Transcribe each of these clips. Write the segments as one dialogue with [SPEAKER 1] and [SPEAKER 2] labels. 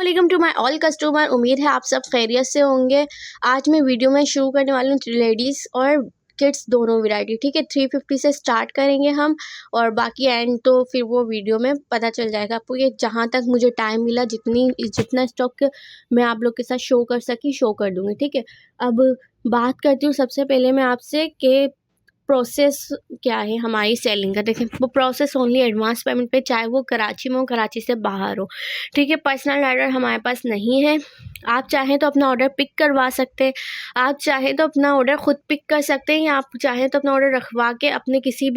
[SPEAKER 1] Welcome to my all customer. उम्मीद है आप सब खैरियत से होंगे। आज मैं वीडियो में शुरू करने वाली हूँ लेडीज़ और किड्स दोनों वैरायटी। ठीक है, 350 से स्टार्ट करेंगे हम और बाकी एंड तो फिर वो वीडियो में पता चल जाएगा आपको। ये जहाँ तक मुझे टाइम मिला जितना स्टॉक मैं आप लोग के साथ शो कर सकी शो कर दूँगी। ठीक है, अब बात करती हूँ सबसे पहले मैं आपसे कि प्रोसेस क्या है हमारी सेलिंग का। देखें, वो प्रोसेस ओनली एडवांस पेमेंट पे, चाहे वो कराची में हो कराची से बाहर हो। ठीक है, पर्सनल ऑर्डर हमारे पास नहीं है। आप चाहें तो अपना ऑर्डर पिक करवा सकते हैं, आप चाहें तो अपना ऑर्डर ख़ुद पिक कर सकते हैं, या आप चाहें तो अपना ऑर्डर रखवा के अपने किसी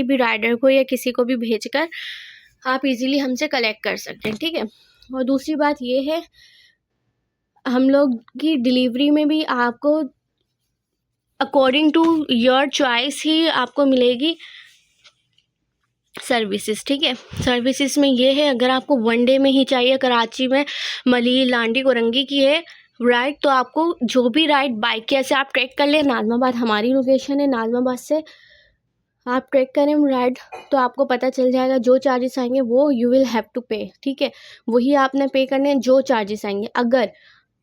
[SPEAKER 1] भी राइडर को या किसी को भी भेजकर आप इजीली हमसे कलेक्ट कर सकते हैं। ठीक है, और दूसरी बात ये है हम लोग की डिलीवरी में भी आपको अकॉर्डिंग टू योर चॉइस ही आपको मिलेगी सर्विसेज। ठीक है, सर्विसेज में ये है, अगर आपको वन डे में ही चाहिए, कराची में मलीर लांडी कोरंगी की है राइड, तो आपको जो भी राइड बाइक के ऐसे आप ट्रैक कर लें, नाज़माबाद हमारी लोकेशन है, नाज़माबाद से आप ट्रैक करें राइड तो आपको पता चल जाएगा जो चार्जेस आएंगे वो यू विल हैव टू पे। ठीक है, वही आपने पे करने हैं जो चार्जेस आएंगे। अगर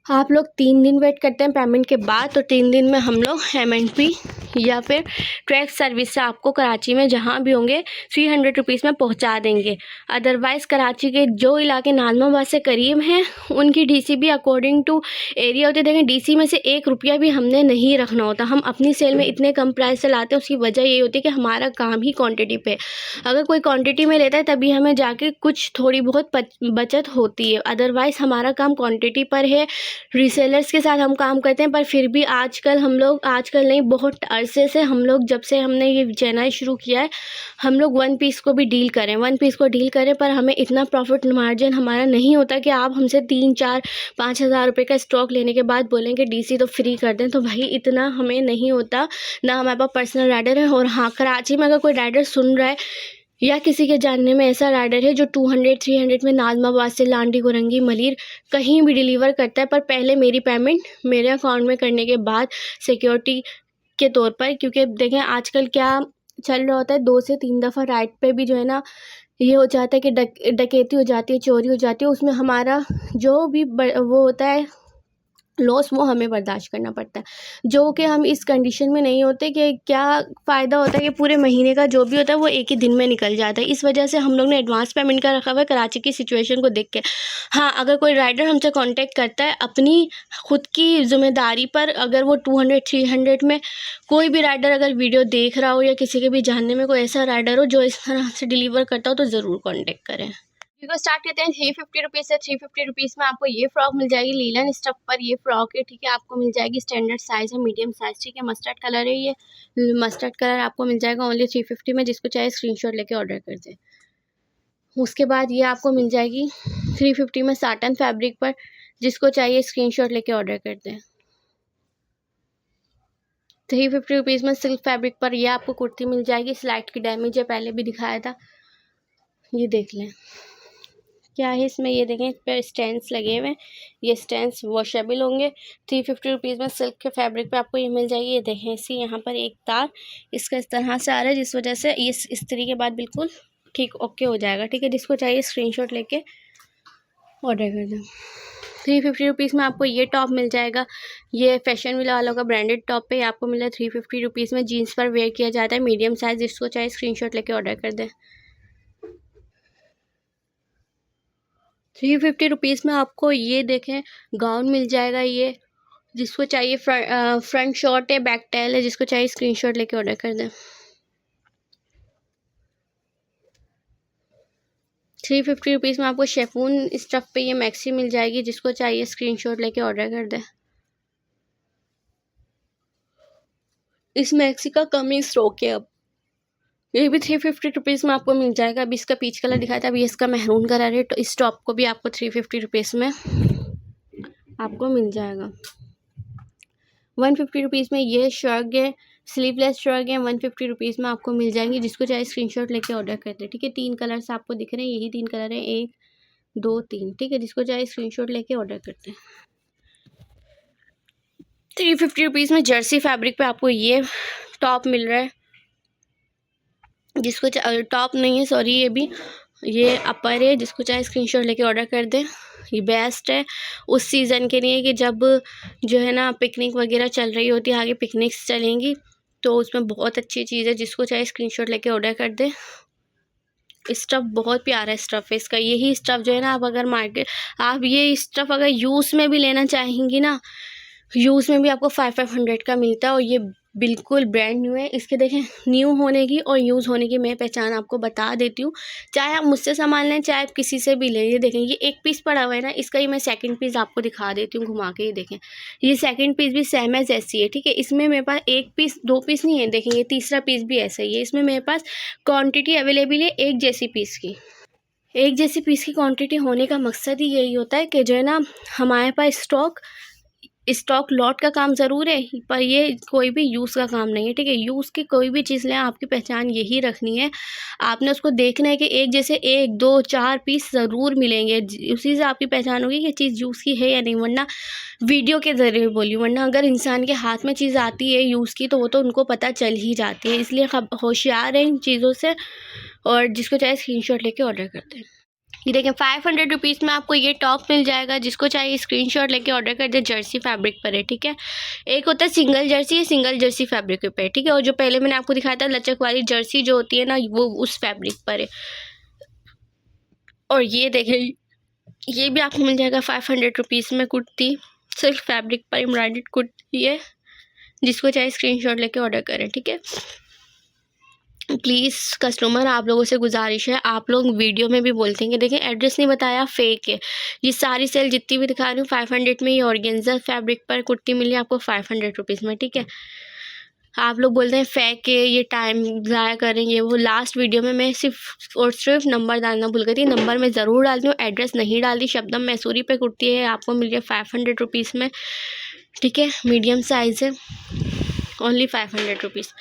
[SPEAKER 1] आप लोग 3 दिन वेट करते हैं पेमेंट के बाद, तो 3 दिन में हम लोग MNP या फिर ट्रैक सर्विस से आपको कराची में जहाँ भी होंगे 300 रुपीज़ में पहुँचा देंगे। अदरवाइज़ कराची के जो इलाके नाज़माबाद से करीब हैं उनकी DC भी अकॉर्डिंग टू एरिया होते। देखें, DC में से 1 रुपया भी हमने नहीं रखना होता। हम अपनी सेल में इतने कम प्राइस से लाते हैं, उसकी वजह ये होती है कि हमारा काम ही क्वान्टिटी पे। अगर कोई क्वान्टिटी में लेता है तभी हमें जाके कुछ थोड़ी बहुत बचत होती है, अदरवाइज़ हमारा काम क्वान्टिटी पर है। रीसेलर्स के साथ हम काम करते हैं, पर फिर भी आजकल नहीं, बहुत अरसे से हम लोग, जब से हमने ये चैनल शुरू किया है, हम लोग वन पीस को डील करें, पर हमें इतना प्रॉफिट मार्जिन हमारा नहीं होता कि आप हमसे 3-4-5 हज़ार रुपये का स्टॉक लेने के बाद बोलेंगे DC तो फ्री कर दें। तो भाई इतना हमें नहीं होता, ना हमारे पास पर्सनल राइडर है। और हाँ, कराची में अगर कोई राइडर सुन रहा है या किसी के जानने में ऐसा राइडर है जो 200-300 में नाज़माबाद से लांडी कोरंगी मलीर कहीं भी डिलीवर करता है, पर पहले मेरी पेमेंट मेरे अकाउंट में करने के बाद सिक्योरिटी के तौर पर, क्योंकि देखें आजकल क्या चल रहा होता है, 2 से 3 दफ़ा राइड पे भी जो है ना ये हो जाता है कि डकैती हो जाती है, चोरी हो जाती है। उसमें हमारा जो भी वो होता है लॉस, वो हमें बर्दाश्त करना पड़ता है, जो कि हम इस कंडीशन में नहीं होते कि क्या फ़ायदा होता है कि पूरे महीने का जो भी होता है वो एक ही दिन में निकल जाता है। इस वजह से हम लोग ने एडवांस पेमेंट का रखा हुआ है कराची की सिचुएशन को देख के। हाँ, अगर कोई राइडर हमसे कांटेक्ट करता है अपनी खुद की ज़िम्मेदारी पर, अगर वो 200-300 में, कोई भी राइडर अगर वीडियो देख रहा हो या किसी के भी जानने में कोई ऐसा राइडर हो जो इस तरह से डिलीवर करता हो, तो ज़रूर कॉन्टेक्ट करें। वीडियो स्टार्ट करते हैं। 350 रुपीज़ से 350 रुपीज़ में आपको ये फ्रॉक मिल जाएगी, लीलन स्टफ पर ये फ्रॉक है। ठीक है, आपको मिल जाएगी, स्टैंडर्ड साइज़ है, मीडियम साइज़। ठीक है, मस्टर्ड कलर है, ये मस्टर्ड कलर आपको मिल जाएगा ओनली 350 में। जिसको चाहे स्क्रीनशॉट लेके ऑर्डर कर दे। उसके बाद ये आपको मिल जाएगी 350 में साटन फैब्रिक पर, जिसको चाहिए स्क्रीनशॉट लेके ऑर्डर कर दें। 350 रुपीज़ में सिल्क फैब्रिक पर यह आपको कुर्ती मिल जाएगी, स्लाइड की डैमेज है, पहले भी दिखाया था, ये देख लें क्या है इसमें। ये देखें, इस पर स्टैंड्स लगे हुए हैं, ये स्टैंड्स वॉशेबल होंगे। 350 रुपीज़ में सिल्क के फैब्रिक पे आपको ये मिल जाएगी। ये देखें, इसी यहाँ पर एक तार इसका इस तरह से आ रहा है, जिस वजह से ये इस्त्री के बाद बिल्कुल ठीक ओके हो जाएगा। ठीक है, जिसको चाहिए स्क्रीनशॉट लेके ऑर्डर कर दें। 350 रुपीज़ में आपको ये टॉप मिल जाएगा, ये फैशन विला वालों का ब्रांडेड टॉप है, आपको मिला 350 रुपीज़ में। जीन्स पर वेयर किया जाता है, मीडियम साइज़, जिसको चाहे स्क्रीनशॉट लेके ऑर्डर कर दें। 350 रुपीज़ में आपको ये देखें गाउन मिल जाएगा, ये जिसको चाहिए फ्रंट शॉर्ट है, बैक टेल है, जिसको चाहिए स्क्रीनशॉट लेके ऑर्डर कर दें। 350 रुपीज़ में आपको शेफून स्टफ पे ये मैक्सी मिल जाएगी, जिसको चाहिए स्क्रीनशॉट लेके ऑर्डर कर दें। इस मैक्सी का कम ही स्टॉक है अब, ये भी 350 रुपीज़ में आपको मिल जाएगा। अभी इसका पीच कलर दिखाया था, अभी इसका मेहरून कलर है, तो इस टॉप को भी आपको 350 रुपीज़ में आपको मिल जाएगा। 150 रुपीज़ में ये शर्ट है, स्लीवलेस शर्ट है, 150 रुपीज़ में आपको मिल जाएंगी, जिसको चाहे स्क्रीनशॉट लेके ऑर्डर कर दे। ठीक है, 3 कलर्स आपको दिख रहे हैं, यही 3 कलर हैं, 1 2 3। ठीक है, जिसको चाहे स्क्रीनशॉट लेके ऑर्डर करते हैं। 350 रुपीज़ में जर्सी फैब्रिक पे आपको ये टॉप मिल रहा है, जिसको टॉप नहीं है सॉरी, ये अपर है, जिसको चाहे स्क्रीनशॉट लेके ऑर्डर कर दें। ये बेस्ट है उस सीज़न के लिए कि जब जो है ना पिकनिक वगैरह चल रही होती है, आगे पिकनिक्स चलेंगी, तो उसमें बहुत अच्छी चीज़ है। जिसको चाहे स्क्रीनशॉट लेके ऑर्डर कर दे। स्टफ़ बहुत प्यारा स्टफ़ है इसका। यही स्टफ़ जो है ना, आप ये स्टफ़ अगर यूज़ में भी लेना चाहेंगी ना, यूज़ में भी आपको 500 का मिलता है, और ये बिल्कुल ब्रांड न्यू है। इसके देखें न्यू होने की और यूज़ होने की मैं पहचान आपको बता देती हूँ। चाहे आप मुझसे सामान लें, चाहे आप किसी से भी लें। ये देखें, ये एक पीस पड़ा हुआ है ना, इसका ही मैं सेकंड पीस आपको दिखा देती हूँ घुमा के। ये देखें, ये सेकंड पीस भी सेम एज़ ऐसी है, ठीक है। इसमें मेरे पास एक पीस, दो पीस नहीं है। देखें, ये तीसरा पीस भी ऐसा ही है। इसमें मेरे पास क्वान्टिटी अवेलेबल है एक जैसी पीस की। एक जैसी पीस की क्वांटिटी होने का मकसद ही यही होता है कि जो है ना, हमारे पास स्टॉक लॉट का काम ज़रूर है, पर ये कोई भी यूज़ का काम नहीं है, ठीक है। यूज़ की कोई भी चीज़ लें, आपकी पहचान यही रखनी है। आपने उसको देखना है कि एक जैसे 1, 2, 4 पीस ज़रूर मिलेंगे, उसी से आपकी पहचान होगी कि चीज़ यूज़ की है या नहीं। वरना वीडियो के ज़रिए बोली, वरना अगर इंसान के हाथ में चीज़ आती है यूज़ की, तो वो तो उनको पता चल ही जाती है। इसलिए होशियार रहें इन चीज़ों से, और जिसको चाहे स्क्रीनशॉट लेके ऑर्डर करते हैं। ये देखें, 500 रुपीज़ में आपको ये टॉप मिल जाएगा। जिसको चाहिए स्क्रीनशॉट लेके ऑर्डर कर दे। जर्सी फैब्रिक पर है, ठीक है। एक होता है single Jersey, single Jersey fabric पे है, ठीक है। और जो पहले मैंने आपको दिखाया था लचक वाली जर्सी जो होती है ना, वो उस फैब्रिक पर है। और ये देखें, ये भी आपको मिल जाएगा 500 रुपीज़ में कुर्ती। सिल्क फैब्रिक पर एम्ब्रॉयडर्ड कुर्ती है। जिसको चाहे स्क्रीनशॉट लेके ऑर्डर करें, ठीक है। प्लीज़ कस्टमर, आप लोगों से गुजारिश है, आप लोग वीडियो में भी बोलते हैं कि देखें एड्रेस नहीं बताया, फेक है। ये सारी सेल जितनी भी दिखा रही हूँ 500 में, ये ऑर्गेन्जा फैब्रिक पर कुर्ती मिली आपको 500 रुपीज़ में, ठीक है। आप लोग बोलते हैं फेक है, ये टाइम ज़ाया करेंगे। वो लास्ट वीडियो में मैं सिर्फ और सिर्फ नंबर डालना भूल गई थी। नंबर मैं ज़रूर डालती हूँ, एड्रेस नहीं डालती। शबनम मैसूरी पे कुर्ती है, आपको मिल गया 500 रुपीज़ में, ठीक है। मीडियम साइज़ है, ओनली 500 रुपीज़।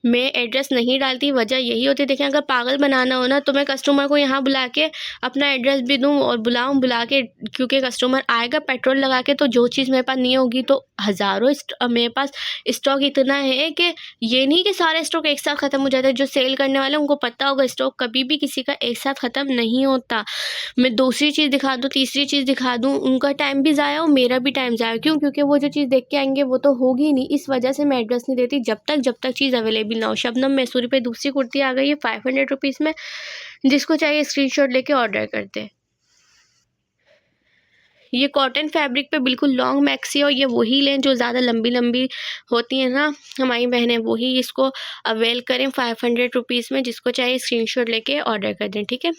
[SPEAKER 1] मैं एड्रेस नहीं डालती, वजह यही होती है। देखें, अगर पागल बनाना हो ना, तो मैं कस्टमर को यहाँ बुला के अपना एड्रेस भी दूँ और बुला के, क्योंकि कस्टमर आएगा पेट्रोल लगा के, तो जो चीज़ मेरे पास नहीं होगी तो हज़ारों मेरे पास स्टॉक इतना है कि ये नहीं कि सारे स्टॉक एक साथ ख़त्म हो जाता है। जो सेल करने वाले उनको पता होगा स्टॉक कभी भी किसी का एक साथ ख़त्म नहीं होता। मैं दूसरी चीज़ दिखा दूँ, तीसरी चीज़ दिखा दूँ, उनका टाइम भी ज़ाया हो, मेरा भी टाइम ज़ाया। क्यों? क्योंकि वो जो चीज़ देख के आएंगे वो तो होगी नहीं। इस वजह से मैं एड्रेस नहीं देती जब तक चीज़ अवेलेबल ना हो। शबनम मैसूरी पे दूसरी कुर्ती आ गई है 500 रुपीज़ में। जिसको चाहिए स्क्रीनशॉट लेके ऑर्डर कर दे। ये कॉटन फैब्रिक पे बिल्कुल लॉन्ग मैक्सी, और ये वही लें जो ज़्यादा लंबी लंबी होती हैं ना हमारी बहनें, वही इसको अवेल करें 500 रुपीज़ में। जिसको चाहिए स्क्रीनशॉट लेके ऑर्डर कर दें, ठीक है।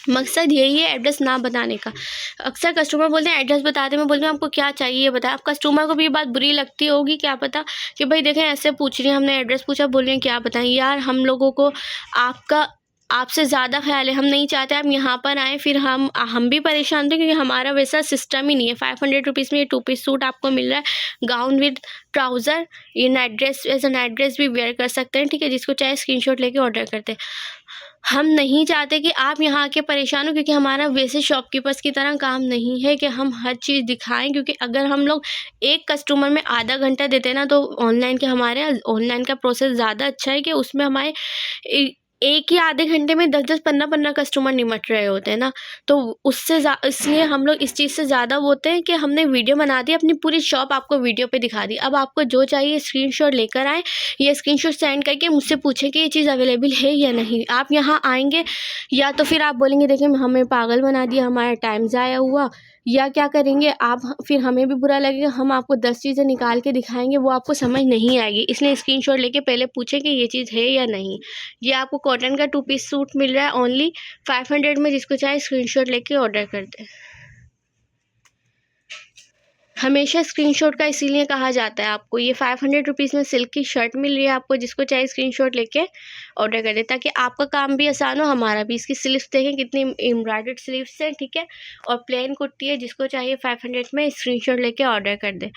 [SPEAKER 1] मकसद यही है एड्रेस ना बताने का। अक्सर कस्टमर बोलते हैं एड्रेस बता दें, मैं बोलती हूँ आपको क्या चाहिए बताएं। अब कस्टमर को भी ये बात बुरी लगती होगी, क्या पता, कि भाई देखें ऐसे पूछ रही हैं, हमने एड्रेस पूछा, बोल रहे हैं क्या बताएं। यार, हम लोगों को आपसे ज़्यादा ख्याल है। हम नहीं चाहते आप यहाँ पर आएँ, फिर हम भी परेशान थे, क्योंकि हमारा वैसा सिस्टम ही नहीं है। 500 रुपीज़ में ये 2 पीस सूट आपको मिल रहा है, गाउन विद ट्राउज़र। ये night dress, as a night dress भी वेयर कर सकते हैं, ठीक है। जिसको चाहे स्क्रीनशॉट लेके ऑर्डर करते हैं। हम नहीं चाहते कि आप यहाँ आके परेशान हो, क्योंकि हमारा वैसे शॉपकीपर्स की तरह काम नहीं है कि हम हर चीज़ दिखाएं। क्योंकि अगर हम लोग एक कस्टमर में आधा घंटा देते हैं ना, तो ऑनलाइन का प्रोसेस ज़्यादा अच्छा है कि उसमें हमारे एक ही आधे घंटे में 10-10, 15-15 कस्टमर निमट रहे होते हैं ना। तो इसलिए हम लोग इस चीज़ से ज़्यादा होते हैं कि हमने वीडियो बना दी, अपनी पूरी शॉप आपको वीडियो पे दिखा दी। अब आपको जो चाहिए स्क्रीनशॉट लेकर आएँ, या स्क्रीनशॉट सेंड करके मुझसे पूछें कि ये चीज़ अवेलेबल है या नहीं। आप यहाँ आएंगे, या तो फिर आप बोलेंगे देखिए हमें पागल बना दिया, हमारा टाइम ज़ाया हुआ, या क्या करेंगे आप, फिर हमें भी बुरा लगेगा। हम आपको 10 चीज़ें निकाल के दिखाएंगे, वो आपको समझ नहीं आएगी। इसलिए स्क्रीनशॉट लेके पहले पूछें कि ये चीज़ है या नहीं। ये आपको कॉटन का 2 पीस सूट मिल रहा है ओनली 500 में। जिसको चाहे स्क्रीनशॉट लेके ऑर्डर कर दें। हमेशा स्क्रीनशॉट का इसीलिए कहा जाता है आपको। ये 500 रुपीज़ में सिल्क की शर्ट मिल रही है आपको। जिसको चाहे स्क्रीनशॉट लेके ऑर्डर कर दे, ताकि आपका काम भी आसान हो, हमारा भी। इसकी स्लीव्स देखें कितनी एम्ब्रॉयडर्ड स्लीव्स हैं, ठीक है। और प्लेन कुर्ती है। जिसको चाहिए 500 में स्क्रीनशॉट लेके ऑर्डर कर दे।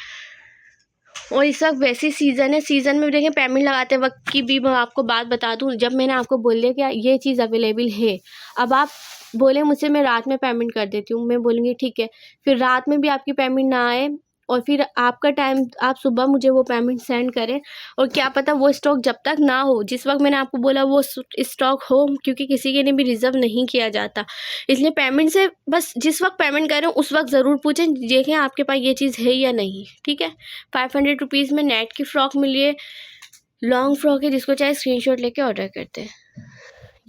[SPEAKER 1] और इस वक्त वैसी सीज़न है, सीज़न में देखें पेमेंट लगाते वक्त की भी मैं आपको बात बता दूं। जब मैंने आपको बोल दिया कि ये चीज़ अवेलेबल है, अब आप बोले मुझसे मैं रात में पेमेंट कर देती हूँ, मैं बोलूँगी ठीक है। फिर रात में भी आपकी पेमेंट ना आए, और फिर आपका टाइम, आप सुबह मुझे वो पेमेंट सेंड करें, और क्या पता वो स्टॉक जब तक ना हो, जिस वक्त मैंने आपको बोला वो स्टॉक हो, क्योंकि किसी के लिए भी रिज़र्व नहीं किया जाता। इसलिए पेमेंट से बस जिस वक्त पेमेंट करें उस वक्त ज़रूर पूछें, देखें आपके पास ये चीज़ है या नहीं, ठीक है। 500 रुपीज़ में नेट की फ़्रॉक मिली है, लॉन्ग फ्रॉक है, जिसको चाहे स्क्रीनशॉट लेके ऑर्डर करते हैं।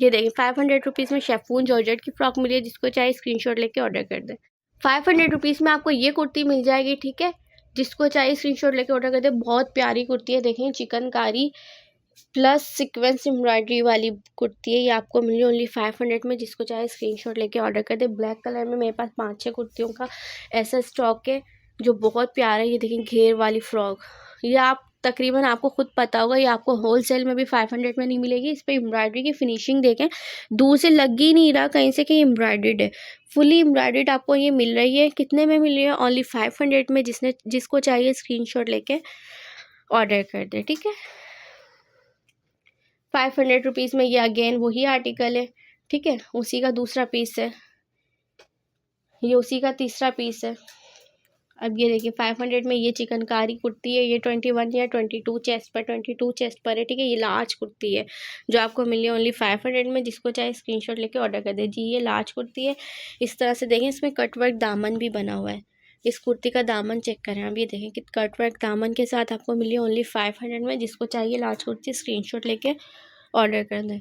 [SPEAKER 1] ये देखिए 500 रुपीज़ में शेफून जॉर्जेट की फ़्रॉक मिली है, जिसको चाहे स्क्रीनशॉट लेके ऑर्डर कर दें। 500 रुपीज़ में आपको ये कुर्ती मिल जाएगी, ठीक है, जिसको चाहिए स्क्रीनशॉट लेके ऑर्डर कर दें। बहुत प्यारी कुर्ती है, देखें चिकनकारी प्लस सीक्वेंस एम्ब्रॉयडरी वाली कुर्ती है। ये आपको मिली ओनली 500 में, जिसको चाहे स्क्रीनशॉट लेके ऑर्डर कर दे। ब्लैक कलर में मेरे पास 5-6 कुर्तियों का ऐसा स्टॉक है जो बहुत प्यारा है। ये देखें घेर वाली फ्रॉक, ये आप तकरीबन आपको खुद पता होगा, ये आपको होलसेल में भी 500 में नहीं मिलेगी। इस पर एम्ब्रॉयडरी की फिनिशिंग देखें, दूर से लग ही नहीं रहा कहीं से कि एम्ब्रॉयडर्ड है, फुली एम्ब्रॉयडर्ड आपको ये मिल रही है। कितने में मिल रही है? ओनली 500 में। जिसको चाहिए स्क्रीनशॉट लेके ऑर्डर कर दे, ठीक है। 500 रुपीज़ में ये अगेन वही आर्टिकल है, ठीक है, उसी का दूसरा पीस है, ये उसी का तीसरा पीस है। अब ये देखिए 500 में ये चिकनकारी कुर्ती है, ये 21 या 22 चेस्ट पर, 22 चेस्ट पर है, ठीक है। ये लार्ज कुर्ती है जो आपको मिली ओनली 500 में, जिसको चाहे स्क्रीनशॉट लेके ऑर्डर कर दे जी। ये लार्ज कुर्ती है, इस तरह से देखें, इसमें कटवर्क दामन भी बना हुआ है। इस कुर्ती का दामन चेक करें आप, ये देखें कि कटवर्क दामन के साथ आपको मिली ओनली 500 में। जिसको चाहिए लार्ज कुर्ती स्क्रीनशॉट लेके ऑर्डर कर दें।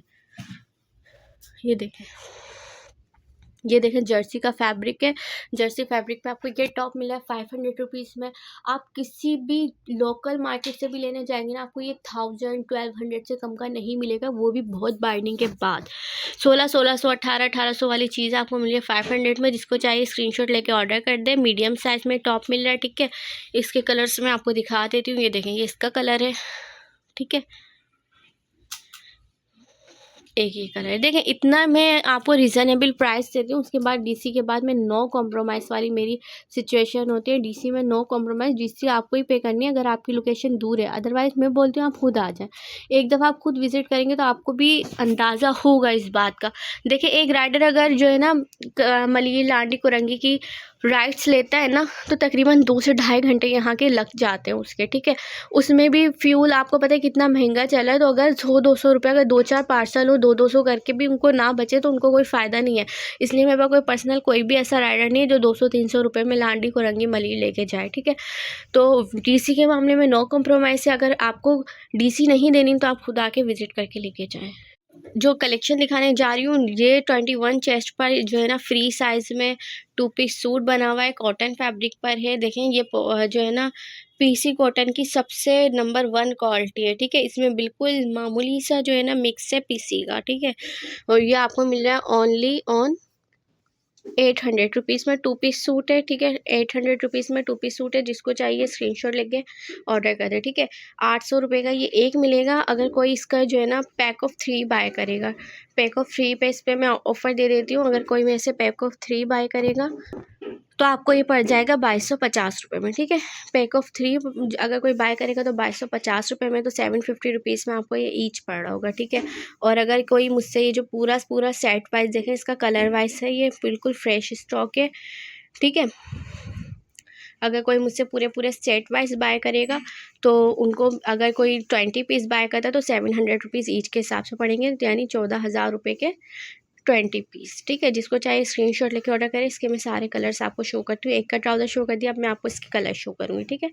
[SPEAKER 1] ये देखें जर्सी का फैब्रिक है, जर्सी फैब्रिक पे आपको ये टॉप मिला है 500 रुपीज़ में। आप किसी भी लोकल मार्केट से भी लेने जाएंगे ना, आपको ये 1000-1200 से कम का नहीं मिलेगा, वो भी बहुत बार्गेनिंग के बाद। 1600 1800 वाली चीज़ आपको मिली है 500 में। जिसको चाहिए स्क्रीनशॉट लेके ऑर्डर कर दे। मीडियम साइज़ में टॉप मिल रहा है, ठीक है। इसके कलर्स मैं आपको दिखा देती हूँ, ये देखें ये इसका कलर है, ठीक है, एक ही कलर है। देखें इतना मैं आपको रिजनेबल प्राइस देती हूँ, उसके बाद डीसी के बाद में नो कॉम्प्रोमाइज़ वाली मेरी सिचुएशन होती है। डीसी में नो कॉम्प्रोमाइज़, डीसी आपको ही पे करनी है अगर आपकी लोकेशन दूर है, अदरवाइज़ मैं बोलती हूँ आप खुद आ जाएं। एक दफ़ा आप खुद विज़िट करेंगे तो आपको भी अंदाज़ा होगा इस बात का। देखिए एक राइडर अगर जो है ना मलीर लांडी कुरंगी की राइड्स लेता है ना, तो तकरीबन 2 से ढाई घंटे यहाँ के लग जाते हैं उसके, ठीक है। उसमें भी फ्यूल आपको पता है कितना महंगा चला है, तो अगर 100-200 रुपये का 2-4 पार्सल हो, 200 करके भी उनको ना बचे तो उनको कोई फ़ायदा नहीं है। इसलिए मेरे पास कोई पर्सनल कोई भी ऐसा राइडर नहीं है जो 200-300 रुपये में लांडी कुरंगी मलीर लेके जाए, ठीक है। तो डीसी के मामले में नो कॉम्प्रोमाइज़ है। अगर आपको डीसी नहीं देनी तो आप खुद आके विज़िट करके लेके जाएँ। जो कलेक्शन दिखाने जा रही हूँ, ये 21 चेस्ट पर जो है ना फ्री साइज़ में 2 पीस सूट बना हुआ है, कॉटन फैब्रिक पर है। देखें ये जो है ना पीसी कॉटन की सबसे नंबर 1 क्वालिटी है, ठीक है। इसमें बिल्कुल मामूली सा जो है ना मिक्स है पीसी का, ठीक है। और ये आपको मिल रहा है ओनली ऑन 800 रुपीज़ में 2 पीस सूट है, ठीक है। 800 रुपीज़ में 2 पीस सूट है, जिसको चाहिए स्क्रीनशॉट लेके ऑर्डर कर दे, ठीक है। 800 रुपये का ये एक मिलेगा अगर कोई इसका जो है ना पैक ऑफ 3 बाय करेगा। पैक ऑफ 3 पे इस पर मैं ऑफ़र दे देती हूँ, अगर कोई मेरे से पैक ऑफ 3 बाय करेगा तो आपको ये पड़ जाएगा 2250 रुपये में, ठीक है। पैक ऑफ 3 अगर कोई बाय करेगा तो 2250 रुपये में, तो 750 रुपीज़ में आपको ये ईच पड़ रहा होगा, ठीक है। और अगर कोई मुझसे ये जो पूरा सेट वाइज देखें, इसका कलर वाइज है, ये बिल्कुल फ्रेश स्टॉक है, ठीक है। अगर कोई मुझसे पूरे सेट वाइज बाय करेगा तो उनको अगर कोई 20 पीस बाय करता है तो 700 रुपीज़ ईच के हिसाब से पड़ेंगे, यानी 14,000 रुपये के 20 पीस, ठीक है। जिसको चाहिए स्क्रीनशॉट लेके ऑर्डर करें। इसके मैं सारे कलर्स आपको शो करती हूँ, एक का ट्राउज़र शो कर दिया, अब मैं आपको इसके कलर शो करूँगी, ठीक है।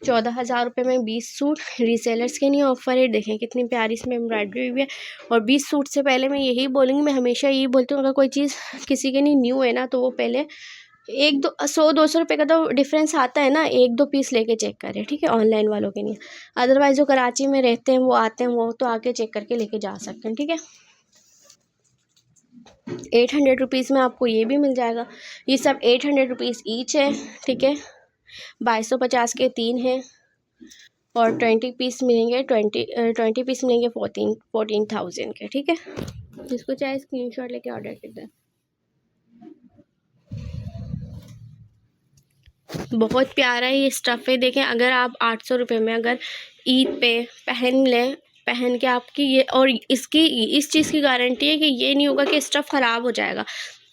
[SPEAKER 1] 14,000 रुपये में 20 सूट, रीसेलर्स के लिए ऑफ़र है। देखें कितनी प्यारी इसमें एम्ब्रॉयडरी हुई है। और 20 सूट से पहले मैं यही बोलूँगी, मैं हमेशा यही बोलती हूँ, अगर कोई चीज़ किसी के लिए न्यू है ना, तो वो पहले 100-200 रुपये का तो डिफरेंस आता है ना, 1-2 पीस लेके चेक करें, ठीक है, ऑनलाइन वालों के लिए। अदरवाइज़ जो कराची में रहते हैं वो आते हैं, वो तो आके चेक करके लेके जा सकते हैं, ठीक है। 800 रुपीज़ में आपको ये भी मिल जाएगा। ये सब 800 रुपीज़ ईच है, ठीक है। 2250 के 3 हैं और 20 पीस मिलेंगे, 20 पीस मिलेंगे 14,000 के, ठीक है। जिसको चाहे स्क्रीनशॉट लेके ऑर्डर कर दें। बहुत प्यारा ये स्टफ़ है। देखें अगर आप 800 रुपये में अगर ईद पे पहन लें, पहन के आपकी ये, और इसकी इस चीज़ की गारंटी है कि ये नहीं होगा कि स्टफ़ ख़राब हो जाएगा।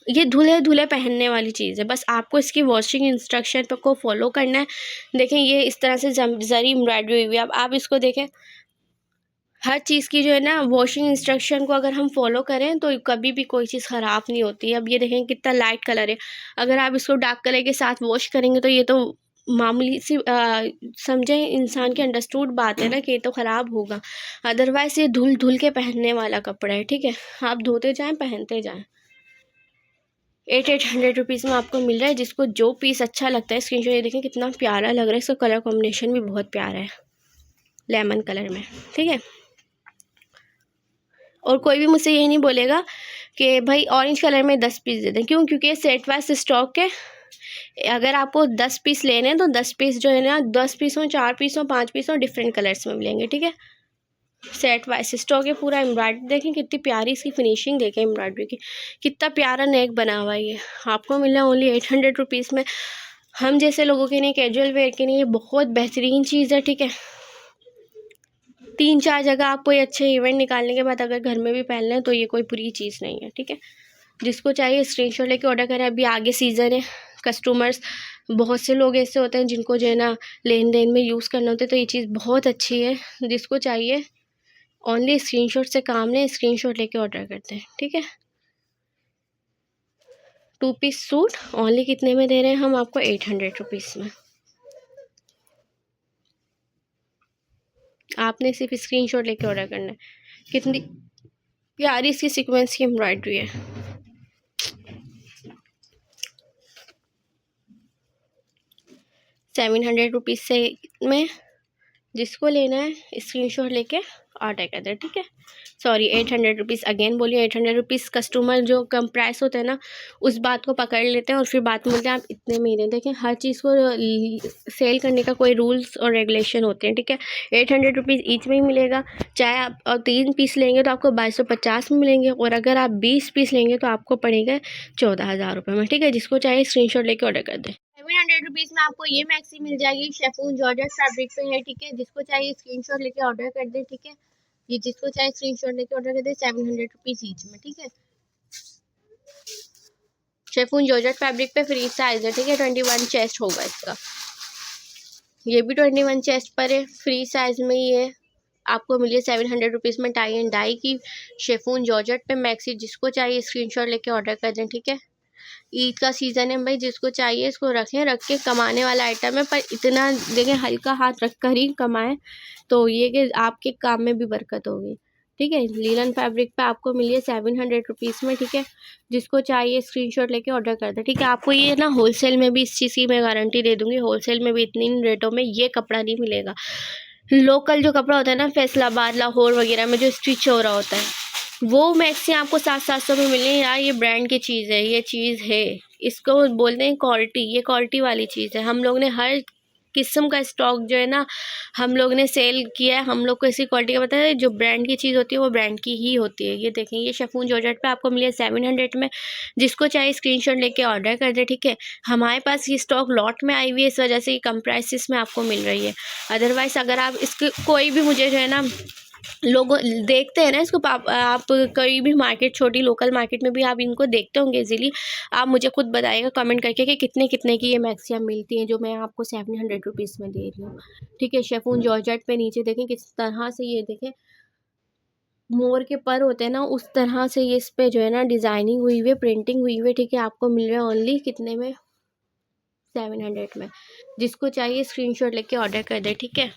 [SPEAKER 1] ये धुले धुले पहनने वाली चीज़ है, बस आपको इसकी वॉशिंग इंस्ट्रक्शन को फॉलो करना है। देखें ये इस तरह से जरी एम्ब्रॉयडरी हुई हुई है। अब आप इसको देखें, हर चीज़ की जो है ना वॉशिंग इंस्ट्रक्शन को अगर हम फॉलो करें तो कभी भी कोई चीज़ ख़राब नहीं होती है। अब ये देखें कितना लाइट कलर है, अगर आप इसको डार्क कलर के साथ वॉश करेंगे तो ये तो मामूली सी समझें इंसान की अंडरस्टूड बात है ना कि ये तो ख़राब होगा। अदरवाइज़ ये धुल धुल के पहनने वाला कपड़ा है, ठीक है। आप धोते जाएँ पहनते जाएँ। 800 रुपीज़ में आपको मिल रहा है। जिसको जो पीस अच्छा लगता है स्क्रीनशॉट, ये देखें कितना प्यारा लग रहा है, इसका कलर कॉम्बिनेशन भी बहुत प्यारा है लेमन कलर में, ठीक है। और कोई भी मुझसे ये नहीं बोलेगा कि भाई ऑरेंज कलर में 10 पीस दे दें, क्यों? क्योंकि ये सेट वाइज स्टॉक है। अगर आपको 10 पीस लेने हैं तो 10 पीस जो है ना 10 पीस हो, 4 पीस हो, 5 पीस हो, डिफरेंट कलर्स में मिलेंगे, ठीक है। सेट वाइज स्टॉक है पूरा। एम्ब्रॉयडरी देखें कितनी प्यारी इसकी फिनिशिंग देखें एम्ब्रॉयडरी की, कितना प्यारा नेक बना हुआ है। ये आपको मिला है ओनली 800 रुपीज़ में। हम जैसे लोगों के लिए, कैजुअल वेयर के लिए ये बहुत बेहतरीन चीज़ है, ठीक है। 3-4 जगह आप कोई अच्छे इवेंट निकालने के बाद अगर घर में भी पहन लें तो ये कोई बुरी चीज़ नहीं है, ठीक है। जिसको चाहिए स्क्रीनशॉट लेके ऑर्डर करें। अभी आगे सीज़न है, कस्टमर्स बहुत से लोग ऐसे होते हैं जिनको जो है ना लेन देन में यूज़ करना होता है, तो ये चीज़ बहुत अच्छी है। जिसको चाहिए ओनली स्क्रीनशॉट से काम लें, स्क्रीनशॉट लेके ऑर्डर करते हैं, ठीक है। 2 पीस सूट ओनली कितने में दे रहे हैं हम आपको? 800 रुपीज़ में। आपने सिर्फ स्क्रीनशॉट लेके ऑर्डर करना है। कितनी प्यारी इसकी सीक्वेंस की एम्ब्रॉयडरी है। ₹700 से में जिसको लेना है स्क्रीनशॉट लेके ऑर्डर कर दे, ठीक है। सॉरी 800 रुपीज़, अगेन बोलिए 800 रुपीज़। कस्टमर जो कम प्राइस होता है ना उस बात को पकड़ लेते हैं और फिर बात बोलते हैं आप इतने में ही दें। देखें हर चीज़ को सेल करने का कोई रूल्स और रेगुलेशन होते हैं, ठीक है। 800 रुपीज़ ईच में ही मिलेगा। चाहे आप 3 पीस लेंगे तो आपको 2250 में मिलेंगे, और अगर आप 20 पीस लेंगे तो आपको पड़ेगा 14,000 रुपये में, ठीक है। जिसको चाहिए स्क्रीनशॉट लेके ऑर्डर कर दें। 700 रुपीज़ में आपको ये मैक्सी मिल जाएगी, शेफून जॉर्जेट फैब्रिक पे है, ठीक है। जिसको चाहिए स्क्रीनशॉट लेके ऑर्डर कर दे, ठीक है। ये जिसको चाहिए स्क्रीनशॉट लेके ऑर्डर कर दे। 700 रुपीज़ ईच में, ठीक है। शेफून जॉर्जेट फैब्रिक पे फ्री साइज है, ठीक है। 21 चेस्ट होगा इसका। ये भी 21 चेस्ट पर है, फ्री साइज में ही है। आपको मिली 700 रुपीज़ में टाई एंड डाई की शेफून जॉर्जेट पे मैक्सी। जिसको चाहिए स्क्रीनशॉट लेके ऑर्डर कर दें, ठीक है। ईद का सीज़न है भाई, जिसको चाहिए इसको रखें, रख के कमाने वाला आइटम है। पर इतना देखें हल्का हाथ रख कर ही कमाएं तो ये कि आपके काम में भी बरकत होगी, ठीक है। लीलन फैब्रिक पे आपको मिली है 700 रुपीज़ में, ठीक है। जिसको चाहिए स्क्रीनशॉट लेके ऑर्डर कर दे, ठीक है। आपको ये ना होलसेल में भी इस चीज़ की मैं गारंटी दे दूँगी, होलसेल में भी इतनी रेटों में ये कपड़ा नहीं मिलेगा। लोकल जो कपड़ा होता है ना फैसलाबाद, लाहौर वगैरह में जो स्टिच हो रहा होता है वो मैक्सी आपको 700-700 में मिलनी है। यार ये ब्रांड की चीज़ है, ये चीज़ है, इसको बोलते हैं क्वालिटी। ये क्वालिटी वाली चीज़ है। हम लोग ने हर किस्म का स्टॉक जो है ना हम लोग ने सेल किया है। हम लोग को इसी क्वालिटी का पता है, जो ब्रांड की चीज़ होती है वो ब्रांड की ही होती है। ये देखें ये शेफून जॉर्जेट पे आपको मिली है 700 में। जिसको चाहिए स्क्रीनशॉट लेके ऑर्डर कर दे, ठीक है। हमारे पास ये स्टॉक लॉट में आई हुई है, इस वजह से ये कम प्राइसेस में आपको मिल रही है। अदरवाइज़ अगर आप इसके कोई भी मुझे जो है ना लोग देखते हैं ना इसको, आप कहीं भी मार्केट, छोटी लोकल मार्केट में भी आप इनको देखते होंगे इजीली। आप मुझे खुद बताइएगा कमेंट करके कि कितने कितने की ये मैक्सियाँ मिलती हैं जो मैं आपको 700 रुपीज़ में दे रही हूँ, ठीक है। शेफून जॉर्जेट पे नीचे देखें किस तरह से, ये देखें मोर के पर होते हैं ना उस तरह से ये इस पे जो है ना डिज़ाइनिंग हुई हुई है, प्रिंटिंग हुई हुई है, ठीक है। आपको मिल रहा है ओनली कितने में? 700 में। जिसको चाहिए स्क्रीनशॉट लेके ऑर्डर कर दे, ठीक है।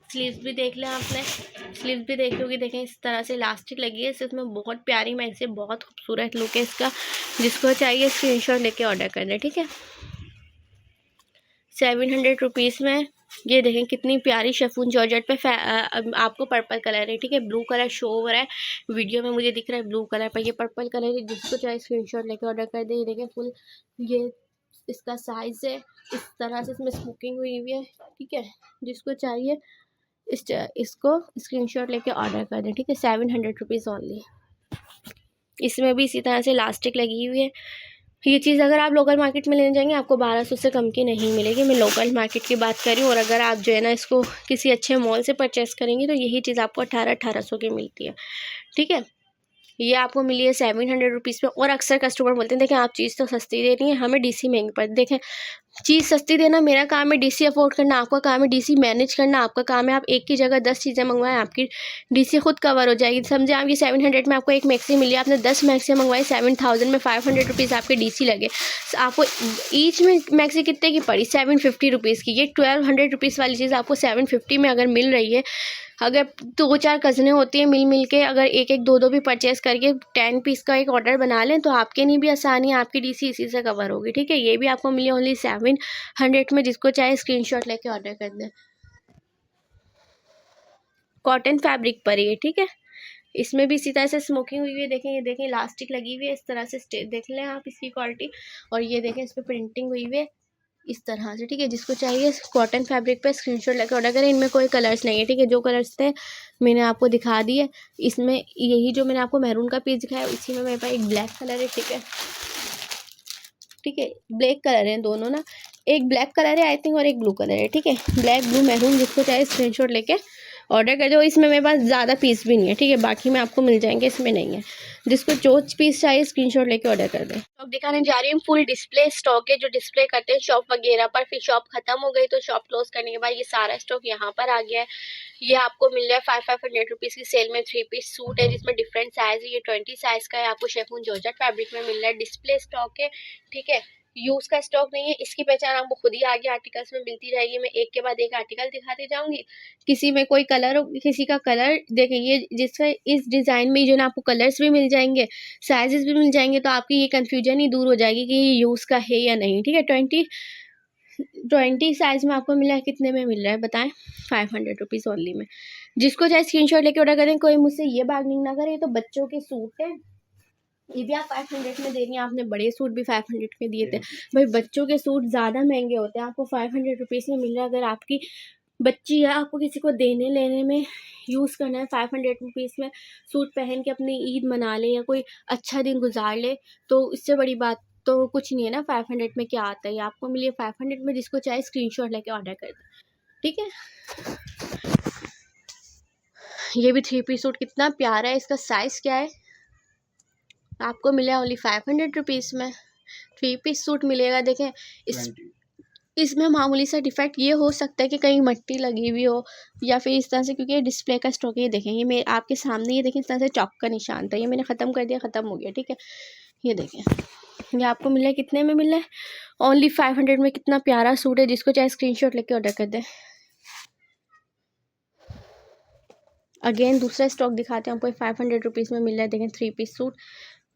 [SPEAKER 1] स्लीव्स भी देख लें आपने, स्लीव्स भी देख लोगे, देखें इस तरह से इलास्टिक लगी है, इसमें बहुत प्यारी मैक्सी, बहुत खूबसूरत लुक है इसका। जिसको चाहिए स्क्रीनशॉट लेके ऑर्डर कर दें, ठीक है। 700 रुपीज़ में ये देखें कितनी प्यारी शेफून जॉर्जेट पे आपको पर्पल कलर है, ठीक है। ब्लू कलर शो हो रहा है वीडियो में, मुझे दिख रहा है ब्लू कलर पर, ये पर्पल कलर है। जिसको चाहिए स्क्रीनशॉट लेके ऑर्डर कर दे। ये देखें फुल ये इसका साइज़ है, इस तरह से इसमें स्मोकिंग हुई हुई है, ठीक है। जिसको चाहिए इसको स्क्रीनशॉट लेके ऑर्डर कर दें, ठीक है। 700 रुपीज़ ओनली। इसमें भी इसी तरह से इलास्टिक लगी हुई है। ये चीज़ अगर आप लोकल मार्केट में लेने जाएंगे आपको 1200 से कम की नहीं मिलेगी। मैं लोकल मार्केट की बात कर रही हूँ। और अगर आप जो है ना इसको किसी अच्छे मॉल से परचेस करेंगे तो यही चीज़ आपको 1800 की मिलती है, ठीक है। ये आपको मिली है 700 रुपीज़ में। और अक्सर कस्टमर बोलते हैं देखें आप चीज़ तो सस्ती दे रही हैं, हमें डीसी महंगी पड़ती। देखें चीज़ सस्ती देना मेरा काम है, डीसी अफोर्ड करना आपका काम है, डीसी मैनेज करना आपका काम है। आप एक की जगह 10 चीज़ें मंगवाएं, आपकी डीसी खुद कवर हो जाएगी। समझे आप, ये 700 में आपको एक मैक्सी मिली, आपने 10 मैक्सी मंगवाई, 7000 में 500 रुपीज़ आपके डीसी लगे। आपको ईच में मैक्सी कितने की पड़ी? 750 रुपीज़ की। ये 1200 रुपीज़ वाली चीज़ आपको 750 में अगर मिल रही है, अगर 2-4 कज़नें होती हैं मिल के अगर एक एक दो भी परचेज़ करके 10 पीस का एक ऑर्डर बना लें तो आपके लिए भी आसानी है, आपकी डीसी इसी से कवर होगी। ठीक है, ये भी आपको मिली ओनली 700 में। जिसको चाहे स्क्रीनशॉट लेके ऑर्डर कर दें। कॉटन फैब्रिक पर ये, ठीक है। इसमें भी इसी तरह से स्मोकिंग हुई हुई है। देखें, ये देखें इलास्टिक लगी हुई है इस तरह से, देख लें आप इसकी क्वालिटी। और ये देखें इस पर प्रिंटिंग हुई हुई है इस तरह से। ठीक है, जिसको चाहिए कॉटन फैब्रिक पे स्क्रीनशॉट लेकर ऑर्डर करें। इनमें कोई कलर्स नहीं है। ठीक है, जो कलर्स थे मैंने आपको दिखा दिए। इसमें यही जो मैंने आपको मैरून का पीस दिखाया इसी में मेरे पास एक ब्लैक कलर है। ठीक है, ठीक है, ब्लैक कलर है दोनों ना, एक ब्लैक कलर है आई थिंक और एक ब्लू कलर है। ठीक है, ब्लैक ब्लू मैरून जिसको चाहे स्क्रीनशॉट लेके ऑर्डर कर दो। इसमें मेरे पास ज़्यादा पीस भी नहीं है। ठीक है, बाकी में आपको मिल जाएंगे, इसमें नहीं है। जिसको जो पीस चाहिए स्क्रीनशॉट लेके ऑर्डर कर दें। स्टॉक दिखाने जा रही हूँ, फुल डिस्प्ले स्टॉक है जो डिस्प्ले करते हैं शॉप वगैरह पर। फिर शॉप खत्म हो गई तो शॉप क्लोज करने के बाद ये सारा स्टॉक यहाँ पर आ गया है। ये आपको मिल रहा है 500 रुपीज़ की सेल में। 3 पीस सूट है जिसमें डिफरेंट साइज है। ये 20 साइज का है, आपको शेफून जॉर्जेट फैब्रिक में मिल रहा है। डिस्प्ले स्टॉक है, ठीक है, यूज का स्टॉक नहीं है। इसकी पहचान आपको खुद ही आगे आर्टिकल्स में मिलती रहेगी। मैं एक के बाद एक आर्टिकल दिखाती जाऊंगी। किसी में कोई कलर हो, किसी का कलर देखें, ये जिसका इस डिजाइन में जो ना आपको कलर्स भी मिल जाएंगे, साइजेस भी मिल जाएंगे, तो आपकी ये कंफ्यूजन ही दूर हो जाएगी कि ये यूज का है या नहीं। ठीक है, 20 साइज में आपको मिला है। कितने में मिल रहा है बताएं? 500 रुपीज़ ओनली में। जिसको चाहे स्क्रीनशॉट लेके ऑर्डर करें। कोई मुझसे ये बार्गेनिंग ना करे। तो बच्चों के सूट है, ये भी आप 500 में दे रही हैं। आपने बड़े सूट भी 500 में दिए थे भाई। बच्चों के सूट ज़्यादा महंगे होते हैं, आपको 500 रुपीज़ में मिल रहा है। अगर आपकी बच्ची है, आपको किसी को देने लेने में यूज़ करना है, 500 रुपीज़ में सूट पहन के अपनी ईद मना ले या कोई अच्छा दिन गुजार ले, तो इससे बड़ी बात तो कुछ नहीं है ना। 500 में क्या आता है, ये आपको मिली है 500 में। जिसको चाहे स्क्रीनशॉट लेके ऑर्डर कर दे। ठीक है, ये भी 3 पीस सूट कितना प्यारा है। इसका साइज़ क्या है? आपको मिला ओनली 500 रुपीज़ में। 3 पीस सूट मिलेगा। देखें इसमें मामूली सा डिफेक्ट ये हो सकता है कि कहीं मिट्टी लगी हुई हो या फिर इस तरह से, क्योंकि ये डिस्प्ले का स्टॉक है। ये देखें, ये मेरे आपके सामने, ये देखें इस तरह से चॉक का निशान था। ये मैंने ख़त्म कर दिया, ख़त्म हो गया। ठीक है, ये देखें, ये आपको मिला है कितने में? मिला है ओनली 500 में। कितना प्यारा सूट है। जिसको चाहे स्क्रीनशॉट लेके ऑर्डर कर दें। अगेन दूसरा स्टॉक दिखाते हैं आपको। 500 रुपीज़ में मिल रहा है। देखें 3 पीस सूट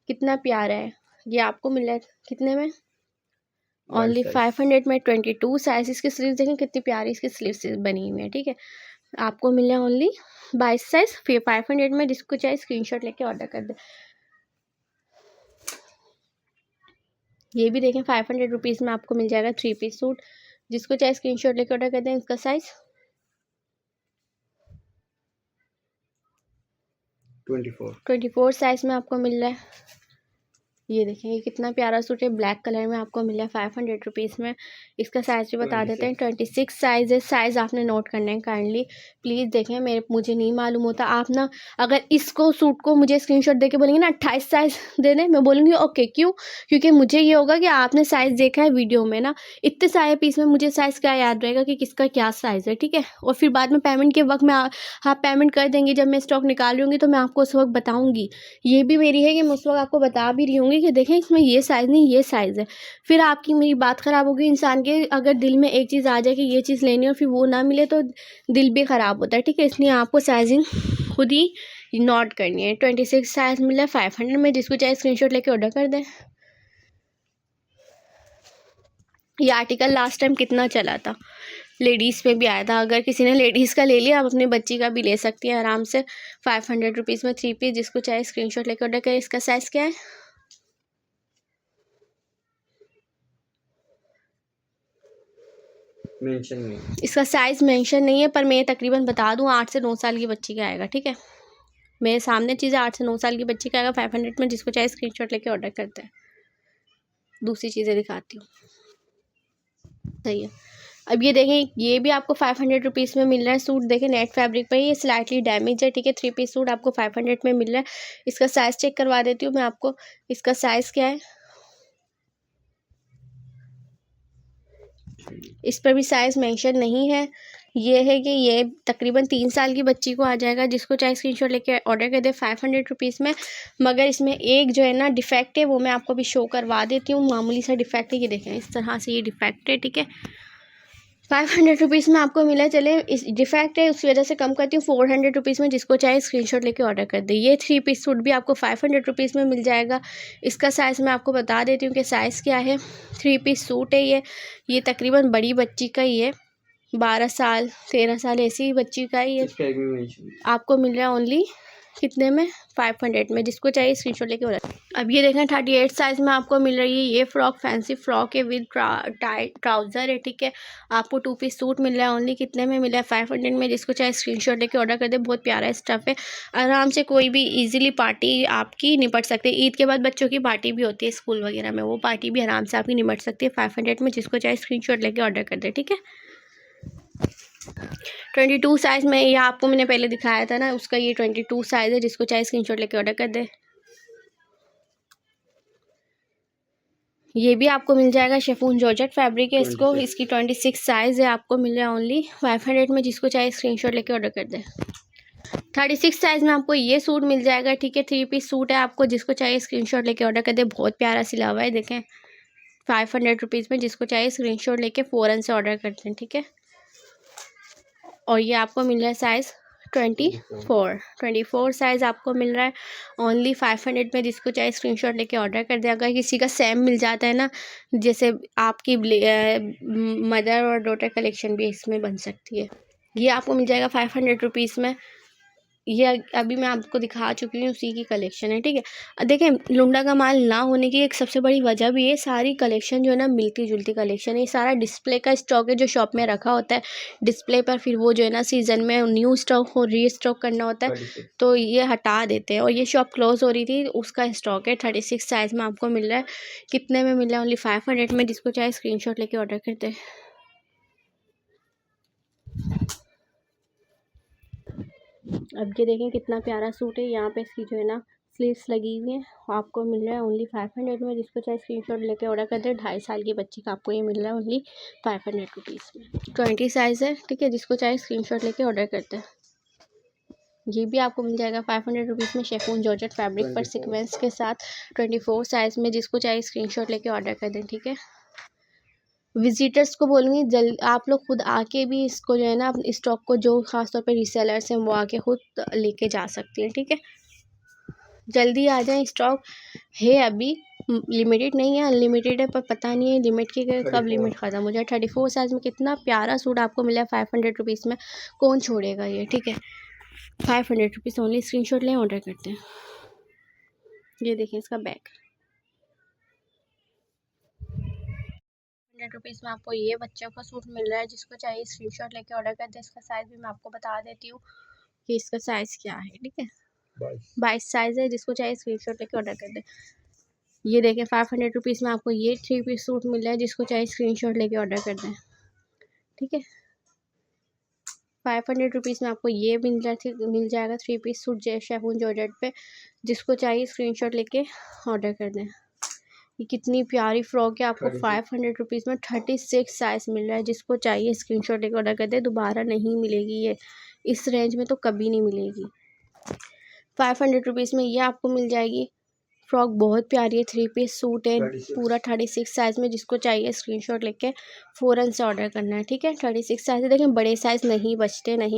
[SPEAKER 1] कितना प्यारा है। ये आपको मिल रहा है कितने में? ओनली 500 में। 22 साइज। इसकी स्लीव्स देखें कितनी प्यारी इसकी स्लीव्स बनी हुई है। ठीक है, आपको मिल रहा है ओनली 22 साइज, फिर 500 में। जिसको चाहे स्क्रीनशॉट लेके ऑर्डर कर दे। ये भी देखें 500 रुपीज़ में आपको मिल जाएगा 3 पीस सूट। जिसको चाहे स्क्रीनशॉट लेके ऑर्डर कर दें। इसका साइज 24 साइज में आपको मिल रहा है। ये देखें, ये कितना प्यारा सूट है, ब्लैक कलर में आपको मिला है 500 रुपीज़ में। इसका साइज़ भी बता देते हैं, 26 साइज़ है। साइज़ आपने नोट करना है काइंडली प्लीज़। देखें मुझे नहीं मालूम होता। आप ना अगर इसको सूट को मुझे स्क्रीनशॉट देके बोलेंगे ना 28 साइज़ दे दें, मैं बोलूँगी ओके। क्यों? क्योंकि मुझे ये होगा कि आपने साइज़ देखा है वीडियो में ना। इतने सारे पीस में मुझे साइज़ क्या याद रहेगा कि किसका क्या साइज़ है। ठीक है, और फिर बाद में पेमेंट के वक्त में आप पेमेंट कर देंगे। जब मैं स्टॉक निकाल रही होंगी तो मैं आपको उस वक्त बताऊँगी। ये भी मेरी है कि मैं उस वक्त आपको बता भी रही होंगी कि देखें इसमें ये साइज़ नहीं, ये साइज़ है। फिर आपकी मेरी बात ख़राब होगी। इंसान के अगर दिल में एक चीज़ आ जाए कि ये चीज़ लेनी है और फिर वो ना मिले तो दिल भी ख़राब होता है। ठीक है, इसलिए आपको साइजिंग खुद ही नोट करनी है। 26 साइज़ मिला 500 में। जिसको चाहे स्क्रीनशॉट लेके ऑर्डर कर दें। ये आर्टिकल लास्ट टाइम कितना चला था, लेडीज़ में भी आया था। अगर किसी ने लेडीज़ का ले लिया, आप अपनी बच्ची का भी ले सकती हैं आराम से। 500 रुपीज़ में 3 पीस। जिसको चाहे स्क्रीनशॉट लेकर ऑर्डर करें। इसका साइज़ क्या है?
[SPEAKER 2] मेंशन नहीं,
[SPEAKER 1] इसका साइज़ मेंशन नहीं है, पर मैं तकरीबन बता दूं 8 से 9 साल की बच्ची का आएगा। ठीक है, मेरे सामने चीज़ 8 से 9 साल की बच्ची का आएगा 500 में। जिसको चाहे स्क्रीनशॉट लेके ऑर्डर करते हैं। दूसरी चीज़ें दिखाती हूँ, सही है। अब ये देखें, ये भी आपको 500 रुपीज़ में मिल रहा है सूट। देखें नेट फैब्रिक पे, ये स्लाइटली डैमेज है, ठीक है। 3 पीस सूट आपको 500 में मिल रहा है। इसका साइज़ चेक करवा देती हूँ मैं आपको। इसका साइज़ क्या है, इस पर भी साइज़ मेंशन नहीं है। ये है कि ये तकरीबन 3 साल की बच्ची को आ जाएगा, जिसको चाहे स्क्रीनशॉट लेके ऑर्डर कर दे 500 रुपीज़ में। मगर इसमें एक जो है ना डिफेक्ट है, वो मैं आपको अभी शो करवा देती हूँ। मामूली सा डिफेक्ट है, ये देखें इस तरह से ये डिफेक्ट है, ठीक है। 500 रुपीज़ में आपको मिला। चले इस डिफेक्ट है उसकी वजह से कम करती हूँ 400 रुपीज़ में, जिसको चाहे स्क्रीनशॉट लेके ऑर्डर कर दे। ये 3 पीस सूट भी आपको 500 रुपीज़ में मिल जाएगा। इसका साइज़ मैं आपको बता देती हूँ कि साइज़ क्या है। 3 पीस सूट है ये तकरीबन बड़ी बच्ची का ही है, 12 साल 13 साल ऐसी बच्ची का ही है। आपको मिल रहा है ओनली कितने में, 500 में। जिसको चाहिए स्क्रीनशॉट लेके ऑर्डर। अब ये देखें 38 साइज़ में आपको मिल रही है ये फ्रॉक, फैंसी फ्रॉक है विद ट्राउज़र है, ठीक है। आपको 2 पीस सूट मिल रहा है ओनली कितने में मिला है, 500 में। जिसको चाहे स्क्रीनशॉट लेके ऑर्डर कर दे। बहुत प्यारा स्टफ़ है, आराम से कोई भी इजीली पार्टी आपकी निपट सकते हैं। ईद के बाद बच्चों की पार्टी भी होती है स्कूल वगैरह में, वो पार्टी भी आराम से आपकी निपट सकती है 500 में। जिसको चाहे स्क्रीनशॉट लेके ऑर्डर कर दे, ठीक है। 22 साइज़ में, ये आपको मैंने पहले दिखाया था ना, उसका ये 22 साइज़ है। जिसको चाहे स्क्रीनशॉट लेके ऑर्डर कर दे। ये भी आपको मिल जाएगा, शिफॉन जॉर्जेट फैब्रिक है इसको, इसकी 26 साइज़ है। आपको मिल रहा है ओनली 500 में। जिसको चाहे स्क्रीनशॉट लेके ऑर्डर कर दे। 36 साइज़ में आपको ये सूट मिल जाएगा, ठीक है। 3 पीस सूट है आपको, जिसको चाहिए स्क्रीनशॉट लेके ऑर्डर कर दे। बहुत प्यारा सिला हुआ है, देखें 500 रुपीज़ में। जिसको चाहिए स्क्रीनशॉट लेके फ़ौरन से ऑर्डर कर दें, ठीक है। और ये आपको मिल रहा है साइज़ 24 साइज़ आपको मिल रहा है ओनली 500 में। जिसको चाहे स्क्रीनशॉट लेके ऑर्डर कर दे। अगर किसी का सेम मिल जाता है ना, जैसे आपकी मदर और डॉटर कलेक्शन भी इसमें बन सकती है। ये आपको मिल जाएगा 500 रुपीज़ में। ये अभी मैं आपको दिखा चुकी हूँ, उसी की कलेक्शन है, ठीक है। देखें लुंडा का माल ना होने की एक सबसे बड़ी वजह भी है, सारी कलेक्शन जो है ना मिलती जुलती कलेक्शन है। ये सारा डिस्प्ले का स्टॉक है जो शॉप में रखा होता है डिस्प्ले पर, फिर वो जो है ना सीज़न में न्यू स्टॉक हो री स्टॉक करना होता है, तो ये हटा देते हैं। और ये शॉप क्लोज़ हो रही थी, उसका स्टॉक है। 36 साइज़ में आपको मिल रहा है, कितने में मिल रहा है, ओनली 500 में। जिसको चाहे स्क्रीनशॉट लेके ऑर्डर करते हैं। अब ये देखें कितना प्यारा सूट है, यहाँ पे इसकी जो है ना स्लीव्स लगी हुई है। आपको मिल रहा है ओनली 500 में। जिसको चाहे स्क्रीनशॉट लेके ऑर्डर कर दे। 2.5 साल की बच्ची का आपको ये मिल रहा है ओनली 500 रुपीज़ में। 20 साइज़ है, ठीक है। जिसको चाहे स्क्रीनशॉट लेके ऑर्डर करते हैं। ये भी आपको मिल जाएगा 500 रुपीज़ में, शिफॉन जॉर्जेट फैब्रिक पर सीक्वेंस के साथ 24 साइज़ में। जिसको चाहे स्क्रीनशॉट लेके ऑर्डर कर दें, ठीक है। विजिटर्स को बोलूँगी जल्द आप लोग खुद आके भी इसको जो है ना अपने स्टॉक को, जो ख़ासतौर पे रीसेलर्स हैं वो आके खुद लेके जा सकती हैं, ठीक है। जल्दी आ जाएं, स्टॉक है अभी, लिमिटेड नहीं है, अनलिमिटेड है, पर पता नहीं है लिमिट की कब लिमिट ख़त्म हो जाए। 34 साइज़ में कितना प्यारा सूट आपको मिला है 500 रुपीज़ में, कौन छोड़ेगा ये, ठीक है। 500 रुपीज़ ओनली, स्क्रीनशॉट लें ऑर्डर करते हैं। ये देखें इसका बैग। 100 रुपीज़ में आपको ये बच्चों का सूट मिल रहा है। जिसको चाहिए स्क्रीनशॉट लेके ऑर्डर कर दे। इसका साइज़ भी मैं आपको बता देती हूँ कि इसका साइज़ क्या है, ठीक है। 22 साइज़ है। जिसको चाहिए स्क्रीनशॉट लेके ऑर्डर कर दे। ये देखें 500 रुपीज़ में आपको ये 3 पीस सूट मिल रहा है। जिसको चाहिए स्क्रीनशॉट लेके ऑर्डर कर दें, ठीक है। 500 रुपीज़ में आपको ये मिल जाएगा 3 पीस सूट शिफॉन जॉर्जेट पे। जिसको चाहिए स्क्रीनशॉट लेके ऑर्डर कर दें। ये कितनी प्यारी फ्रॉक है, आपको 500 रुपीज़ में 36 साइज़ मिल रहा है। जिसको चाहिए स्क्रीनशॉट लेकर ऑर्डर कर दे। दोबारा नहीं मिलेगी ये, इस रेंज में तो कभी नहीं मिलेगी। 500 रुपीज़ में ये आपको मिल जाएगी फ्रॉक, बहुत प्यारी है। 3 पीस सूट है पूरा 36 साइज़ में। जिसको चाहिए स्क्रीनशॉट लेके फ़ौरन से ऑर्डर करना है, ठीक है। 36 साइज़ है। देखें बड़े साइज़ नहीं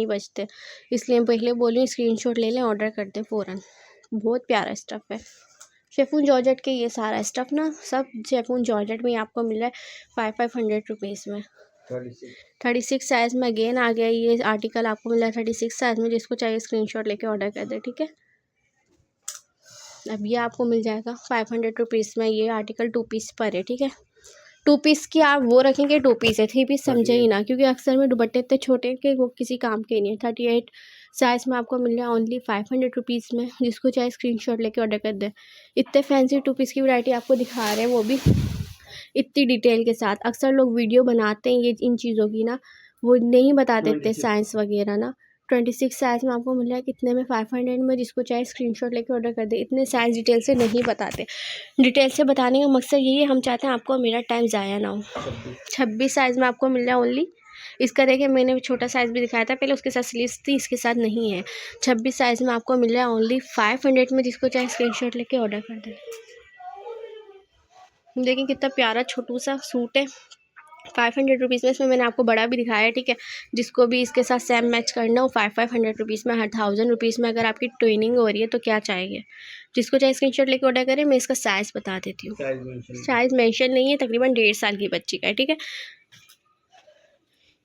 [SPEAKER 1] बचते, इसलिए पहले बोलिए स्क्रीनशॉट ले लें, ऑर्डर कर दें फ़ौरन। बहुत प्यारा स्टफ़ है शिफॉन जॉर्जेट के, ये सारा स्टफ़ ना सब शिफॉन जॉर्जेट में आपको मिल रहा है 500 रुपीज़ में। 36 साइज़ में अगेन आ गया ये आर्टिकल, आपको मिल रहा है 36 साइज़ में। जिसको चाहिए स्क्रीनशॉट लेके ऑर्डर कर दे, ठीक है। अब ये आपको मिल जाएगा 500 रुपीज़ में। ये आर्टिकल 2 पीस पर है, ठीक है। 2 पीस की आप वो रखेंगे, 2 पीस है, 3 पीस समझे ही ना, क्योंकि अक्सर में दुपट्टे इतने छोटे के वो किसी काम के नहीं है। 38 साइज़ में आपको मिल रहा है ओनली 500 रुपीज़ में। जिसको चाहे स्क्रीनशॉट लेके ऑर्डर कर दे। इतने फैंसी 2 पीस की वैरायटी आपको दिखा रहे हैं, वो भी इतनी डिटेल के साथ। अक्सर लोग वीडियो बनाते हैं ये इन चीज़ों की ना, वो नहीं बताते इतने साइंस वगैरह ना। 26 साइज़ में आपको मिल रहा है कितने में, 500 में। जिसको चाहे स्क्रीनशॉट लेके ऑर्डर कर दे। इतने साइज़ डिटेल से नहीं बताते। डिटेल से बताने का मकसद यही है, हम चाहते हैं आपको मेरा टाइम ज़ाया ना हो। 26 साइज़ में आपको मिल रहा है ओनली। इसका देखिए मैंने छोटा साइज़ भी दिखाया था पहले, उसके साथ स्लीव्स थी, इसके साथ नहीं है। 26 साइज़ में आपको मिल रहा है ओनली 500 में। जिसको चाहे स्क्रीनशॉट लेके ऑर्डर कर दे। देखिए कितना प्यारा छोटू सा सूट है, 500 रुपीज़ में। इसमें मैंने आपको बड़ा भी दिखाया है, ठीक है। जिसको भी इसके साथ सेम मैच करना हो, 500 रुपीज़ में, 1000 रुपीज़ में अगर आपकी ट्रेनिंग हो रही है तो क्या चाहिए। जिसको चाहे स्क्रीनशॉट लेके ऑर्डर करें। मैं इसका साइज़ बता देती हूँ। साइज़ मेंशन नहीं है, तकरीबन 1.5 साल की बच्ची का है, ठीक है।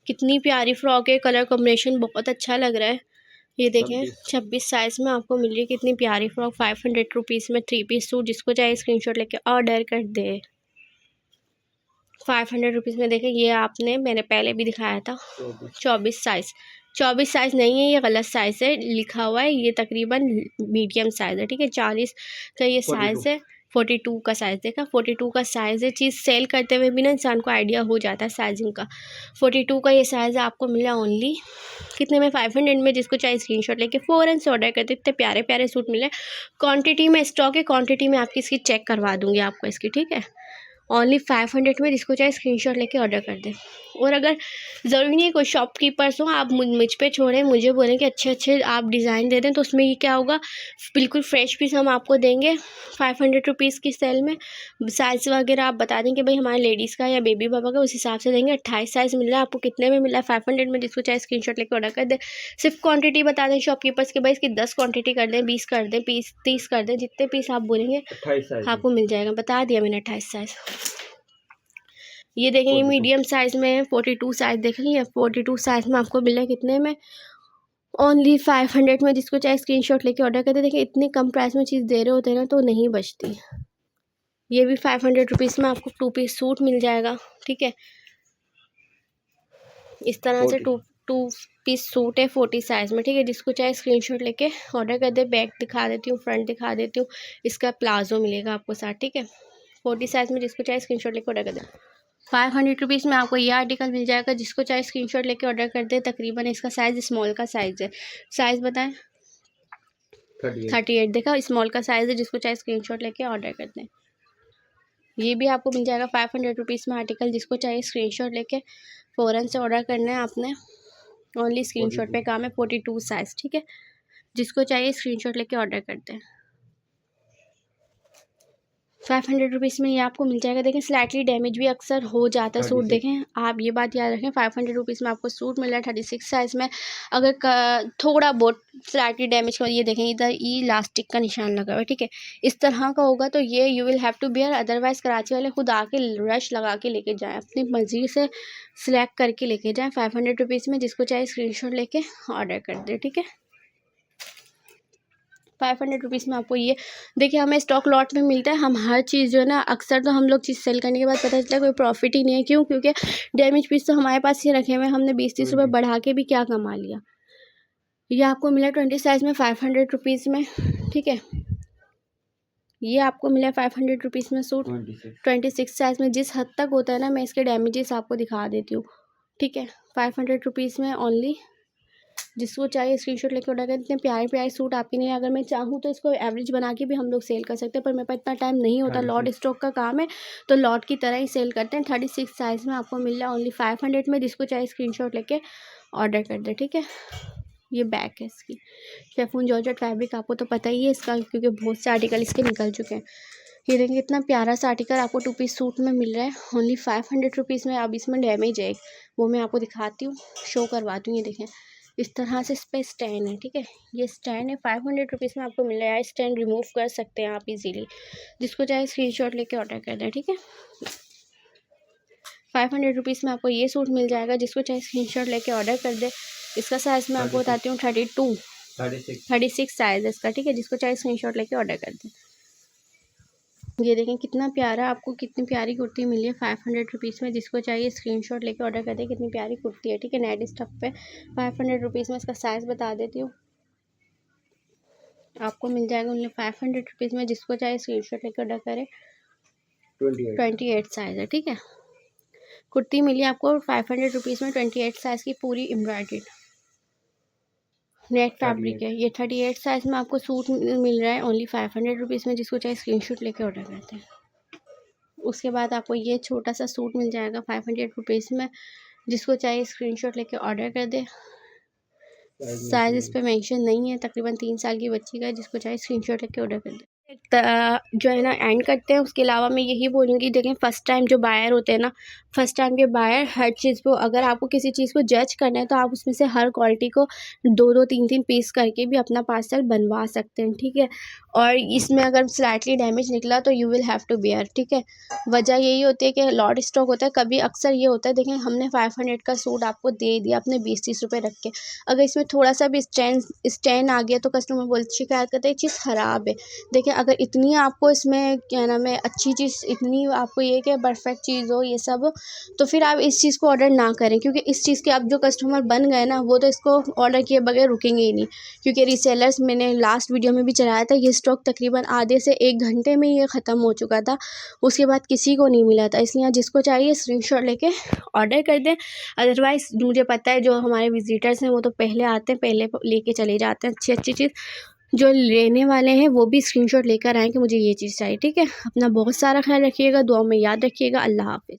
[SPEAKER 1] कितनी प्यारी फ्रॉक है, कलर कॉम्बिनेशन बहुत अच्छा लग रहा है। ये देखें 26 साइज़ में आपको मिल रही है कितनी प्यारी फ्रॉक, 500 रुपीज़ में 3 पीस सूट। जिसको चाहे स्क्रीनशॉट लेके ऑर्डर कर दे। 500 रुपीज़ में। देखें ये आपने, मैंने पहले भी दिखाया था 24 साइज़। 24 साइज़ नहीं है, ये गलत साइज़ है, लिखा हुआ है ये तकरीबन मीडियम साइज़ है, ठीक है। 40 का ये साइज़ है, 42 का साइज़। देखा 42 का साइज़ है। चीज़ सेल करते हुए भी ना इंसान को आइडिया हो जाता है साइजिंग का। 42 का ये साइज़ आपको मिला ओनली कितने में, 500 में। जिसको चाहे स्क्रीनशॉट लेके फ़ौरन से ऑर्डर करते। इतने प्यारे प्यारे सूट मिले। क्वांटिटी में स्टॉक है, क्वांटिटी में आपकी इसकी चेक करवा दूँगी आपको इसकी, ठीक है। ओनली 500 में। जिसको चाहे स्क्रीनशॉट लेके ऑर्डर कर दें। और अगर ज़रूरी नहीं है कोई शॉपकीपर्स हो, आप मुझ पे छोड़ें, मुझे बोलें कि अच्छे अच्छे आप डिज़ाइन दे दें, तो उसमें ये क्या होगा, बिल्कुल फ्रेश पीस हम आपको देंगे 500 रुपीज़ की सेल में। साइज़ वगैरह आप बता दें कि भाई हमारे लेडीज़ का या बेबी पापा का, उस हिसाब से देंगे। 28 साइज़ मिल रहा है आपको, कितने में मिल रहा है, 500 में। जिसको चाहे स्क्रीनशॉट लेके ऑर्डर कर दें। सिर्फ क्वांटिटी बता दें शॉपकीपर्स के, भाई इसकी 10 क्वांटिटी कर दें, 20 कर दें, 30 कर दें, जितने पीस आप बोलेंगे आपको मिल जाएगा। बता दिया मैंने 28 साइज़। ये देखेंगे मीडियम साइज़ में है, 42 साइज़ देखेंगे। 42 साइज़ में आपको मिल रहा है कितने में, ओनली 500 में। जिसको चाहे स्क्रीनशॉट लेके ऑर्डर करते। देखिए इतने कम प्राइस में चीज़ दे रहे होते हैं ना, तो नहीं बचती। ये भी 500 रुपीज़ में आपको 2 पीस सूट मिल जाएगा, ठीक है। इस तरह से टू पीस सूट है 40 साइज़ में, ठीक है। जिसको चाहे स्क्रीनशॉट लेके ऑर्डर कर दे। बैक दिखा देती हूँ, फ्रंट दिखा देती हूँ। इसका प्लाजो मिलेगा आपको साथ, ठीक है। 40 साइज़ में। जिसको चाहे स्क्रीनशॉट लेके ऑर्डर कर दे। 500 रुपीज़ में आपको ये आर्टिकल मिल जाएगा। जिसको चाहे स्क्रीनशॉट लेके ऑर्डर कर दे। तकरीबन इसका साइज़ स्मॉल का साइज़ है। साइज़ बताएं, 38। देखा स्मॉल का साइज़ है। जिसको चाहे स्क्रीनशॉट लेके ऑर्डर कर दें। ये भी आपको मिल जाएगा 500 रुपीज़ में आर्टिकल। जिसको चाहिए स्क्रीनशॉट लेके फ़ौरन से ऑर्डर करना है आपने। ओनली स्क्रीनशॉट पे काम है, 42 साइज़, ठीक है। जिसको चाहिए स्क्रीनशॉट लेके ऑर्डर कर दें। 500 रुपीज़ में ये आपको मिल जाएगा। देखें स्लाइटली डैमेज भी अक्सर हो जाता है सूट। देखें आप ये बात याद रखें, 500 रुपीज़ में आपको सूट मिल रहा है 36 साइज़ में। अगर थोड़ा बहुत स्लाइटली डैमेज का, ये देखें इधर ई इलास्टिक का निशान लगा हुआ है, ठीक है। इस तरह का होगा तो ये you will have to bear, otherwise Karachi वाले खुद आके रश लगा के लेके जाएँ, अपनी मर्ज़ी से सिलेक्ट करके लेके जाएँ। 500 रुपीज़ में। जिसको चाहे स्क्रीनशॉट लेके ऑर्डर कर दे, ठीक है। 500 रुपीज़ में आपको ये देखिए, हमें स्टॉक लॉट में मिलता है। हम हर चीज़ जो है ना, अक्सर तो हम लोग चीज़ सेल करने के बाद पता चलता है कोई प्रॉफिट ही नहीं है। क्यों? क्योंकि डैमेज पीस तो हमारे पास ही रखे हुए हैं, हमने 20-30 रुपये बढ़ा के भी क्या कमा लिया। ये आपको मिला 20 साइज़ में 500 रुपीज़ में, ठीक है। ये आपको मिला 500 रुपीज़ में सूट 26 साइज़ में। जिस हद तक होता है ना, मैं इसके डैमेजेस आपको दिखा देती हूँ, ठीक है। 500 रुपीज़ में ओनली। जिसको चाहिए स्क्रीनशॉट लेके ऑर्डर करें। इतने प्यारे प्यारे सूट आपके लिए, अगर मैं चाहूँ तो इसको एवरेज बना के भी हम लोग सेल कर सकते हैं, पर मेरे पास इतना टाइम नहीं होता। लॉट स्टॉक का काम है, तो लॉट की तरह ही सेल करते हैं। 36 साइज़ में आपको मिल रहा है ओनली 500 में। जिसको चाहिए स्क्रीनशॉट लेके ऑर्डर कर दे, ठीक है। ये बैक है इसकी, शेफून जॉर्जेट फैब्रिक, आपको तो पता ही है इसका, क्योंकि बहुत से आर्टिकल इसके निकल चुके हैं। ये देखिए इतना प्यारा सा आर्टिकल आपको 2 पीस सूट में मिल रहा है ओनली 500 रुपीज़ में। अब इसमें डैमेज है, वो मैं आपको दिखाती हूँ, शो करवाती हूँ। ये देखें इस तरह से इस पर स्टैंड है, ठीक है। ये स्टैंड है, 500 रुपीज़ में आपको मिल रहा है। स्टैंड रिमूव कर सकते हैं आप इजीली। जिसको चाहे स्क्रीनशॉट लेके ऑर्डर कर दें, ठीक है। 500 रुपीज़ में आपको ये सूट मिल जाएगा। जिसको चाहे स्क्रीनशॉट लेके ऑर्डर कर दे। इसका साइज़ मैं आपको बताती हूँ, 36 साइज़ है इसका, ठीक है। जिसको चाहे स्क्रीनशॉट लेके ऑर्डर कर दे। ये देखें कितना प्यारा, आपको कितनी प्यारी कुर्ती मिली है 500 रुपीज़ में। जिसको चाहिए स्क्रीनशॉट लेके ऑर्डर कर दे। कितनी प्यारी कुर्ती है, ठीक है। नेट स्टफ पे 500 रुपीज़ में। इसका साइज़ बता देती हूँ, आपको मिल जाएगा ओनली 500 रुपीज़ में। जिसको चाहे स्क्रीनशॉट लेके ऑर्डर करें। 28 साइज़ है, ठीक है। कुर्ती मिली आपको 500 रुपीज़ में 28 साइज़ की पूरी एम्ब्रॉयडर्ड नेट फैब्रिक है। ये 38 साइज़ में आपको सूट मिल रहा है ओनली 500 रुपीज़ में। जिसको चाहे स्क्रीनशॉट लेके ऑर्डर करते हैं। उसके बाद आपको ये छोटा सा सूट मिल जाएगा 500 रुपीज़ में। जिसको चाहिए स्क्रीनशॉट लेके ऑर्डर कर दे। साइज़ इस पे मेंशन नहीं है, तकरीबन 3 साल की बच्ची का है। जिसको चाहिए स्क्रीनशॉट लेके ऑर्डर कर दे। जो है ना एंड करते हैं। उसके अलावा मैं यही बोलूँगी, देखें फर्स्ट टाइम जो बायर होते हैं ना, फर्स्ट टाइम के बायर हर चीज़ को, अगर आपको किसी चीज़ को जज करना है तो आप उसमें से हर क्वालिटी को 2-2 3-3 पीस करके भी अपना पार्सल बनवा सकते हैं, ठीक है। और इसमें अगर स्लाइटली डैमेज निकला तो you will have to bear, ठीक है। वजह यही होती है कि लॉट स्टॉक होता है। कभी अक्सर ये होता है, देखें हमने 500 का सूट आपको दे दिया, अपने 20-30 रुपये रख के, अगर इसमें थोड़ा सा भी स्टैंड आ गया तो कस्टमर बोलते शिकायत करते हैं चीज़ ख़राब है। देखिए अगर इतनी आपको इसमें क्या नाम है अच्छी चीज़, इतनी आपको ये कि परफेक्ट चीज़ हो ये सब, तो फिर आप इस चीज़ को ऑर्डर ना करें। क्योंकि इस चीज़ के अब जो कस्टमर बन गए ना, वो तो इसको ऑर्डर किए बगैर रुकेंगे ही नहीं। क्योंकि रीसेलर्स, मैंने लास्ट वीडियो में भी चलाया था, ये स्टॉक तकरीबन आधे से 1 घंटे में ये ख़त्म हो चुका था। उसके बाद किसी को नहीं मिला था। इसलिए जिसको चाहिए स्क्रीनशॉट लेके ऑर्डर कर दें। अदरवाइज़ मुझे पता है जो हमारे विजिटर्स हैं वो तो पहले आते हैं, पहले लेके चले जाते हैं अच्छी चीज़। जो लेने वाले हैं वो भी स्क्रीनशॉट लेकर आएँ कि मुझे ये चीज़ चाहिए, ठीक है। अपना बहुत सारा ख्याल रखिएगा, दुआ में याद रखिएगा। अल्लाह हाफ़िज़।